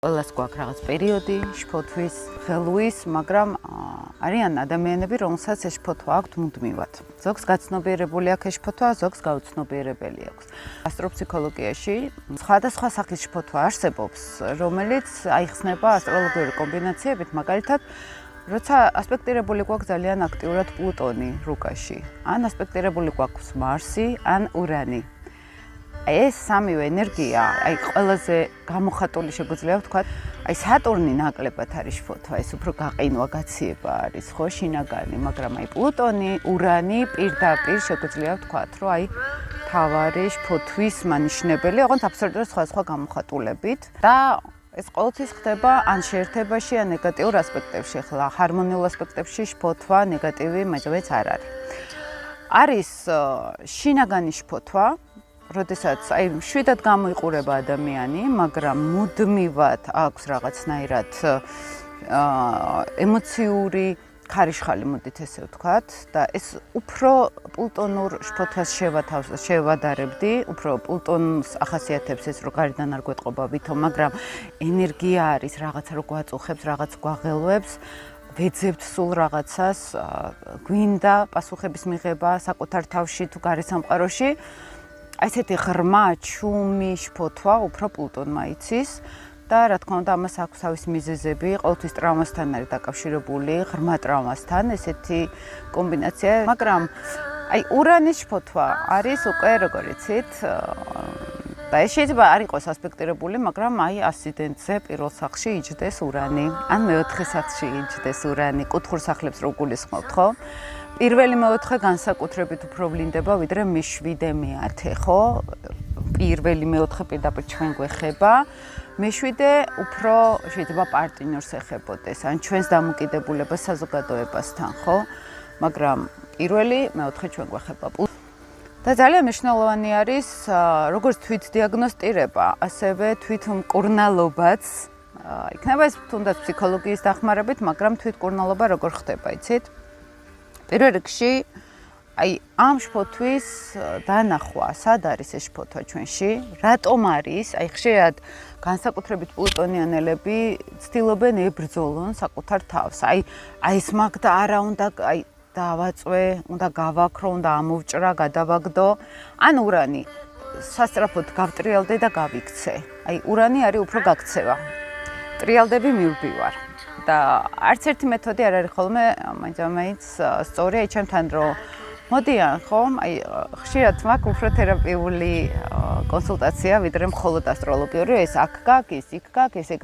ყველას გვაქვს რაღაც პერიოდი, შფოთვის, ხელუის, მაგრამ არიან ადამიანები, რომელსაც ეს შფოთვა აქვთ მუდმივად. ზოგს გაცნობიერებული აქვს ეს შფოთვა, ზოგს გაუცნობიერებელი აქვს. ასტროფსიქოლოგიაში სხვადასხვა სახის შფოთვა არსებობს, რომელიც აიხსნება ასტროლოგიური კომბინაციებით, მაგალითად, როცა ასპექტირებული გვაქვს ძალიან აქტიურად პლუტონი რუკაში, ან ასპექტირებული გვაქვს მარსი, ან ურანი. ეს სამივე ენერგია, აი ყველაზე გამოხატული შეგვიძლია ვთქვათ, აი სატურნი ნაკლებად არის შფოთვა, ეს უფრო გაყინვა გაციება არის, ხო, შინაგანი, მაგრამ აი პლუტონი, ურანი პირდაპირ შეგვიძლია ვთქვათ, რომ აი თავარი შფოთვის მანიშნებელი, ოღონდ აბსოლუტურად სხვადასხვა გამოხატულებით და ეს ყოველთვის ხდება ან შეერთებაში, ან ნეგატიურ ასპექტებში, ახლა ჰარმონიულ ასპექტებში შფოთვა ნეგატივი მაინც არ არის. არის შინაგანი შფოთვა, როდესაც აი შვიდად გამოიყურება ადამიანი, მაგრამ მუდმივად აქვს რაღაცნაირად ემოციური ქარიშხალი, მოდით ესე ვთქვათ, და ეს უფრო პლუტონურ შფოთვას შევადარებდი, უფრო პლუტონს ახასიათებს ეს, რომ გარედან არ გვეტყობა ვითომ, მაგრამ ენერგია არის, რაღაცა რო გვაწუხებს, რაღაც გვაღელვებს, ვეძებთ სულ რაღაცას, გვინდა პასუხების მიღება საკუთარ თავში თუ გარე სამყაროში. ესეთი ღრმა, ჩუმი შფოთვა უფრო პლუტონმა იცის და რა თქმა უნდა ამას აქვს თავისი მიზეზები, ყოველთვის ტრავმასთან არის დაკავშირებული, ღრმა ტრავმასთან, ესეთი კომბინაცია, მაგრამ აი ურანის შფოთვა არის უკვე როგორ იცით და ეს შეიძლება არ იყოს ასპექტირებული, მაგრამ აი ასციდენტზე პირველ სახლში იჯდეს ურანი, ან მეოთხე სახლში იჯდეს ურანი, კუთხურ სახლებს რო გულისხმობთ, ხო? პირველი მეოთხე განსაკუთრებით უფრო ვლინდება, ვიდრე მე-7, მე-10, ხო? პირველი მეოთხე პირდაპირ ჩვენ გვეხება. მე-7 უფრო შეიძლება პარტნიორს ეხებოდეს, ან ჩვენს დამოკიდებულებას საზოგადოებასთან, ხო? მაგრამ პირველი, მეოთხე ჩვენ გვეხება. და ძალიან მნიშვნელოვანი არის როგორც თვითდიაგნოსტირება, ასევე თვითმკურნალობაც. იქნება ეს თუნდაც ფსიქოლოგიის დახმარებით, მაგრამ თვითმკურნალობა როგორ ხდება, იცით? პირველ რიგში, აი ამ შფოთვის დანახვა, სად არის ეს შფოთვა ჩვენში, რატომ არის, აი ხშირად განსაკუთრებით პლუტონიანელები ცდილობენ ებრძოლონ საკუთარ თავს. აი ეს მაგ და არა უნდა, აი დავაწვე, უნდა გავაქრო, უნდა ამოვჭრა, გადავაგდო. ან ურანი სასწრაფოდ გავტრიალდე და გავიქცე. აი ურანი არის უფრო გაქცევა. ტრიალდები მივბივარ. და არც ერთი მეთოდი არ არის ხოლმე მაინც სწორი, აი ჩემთან რომ მოდიან, ხო? აი ხშირად მაქვს უფრო თერაპიული კონსულტაცია, ვიდრე მხოლოდ ასტროლოგიური, ეს აქ გაქვს, ის იქ გაქვს, ესე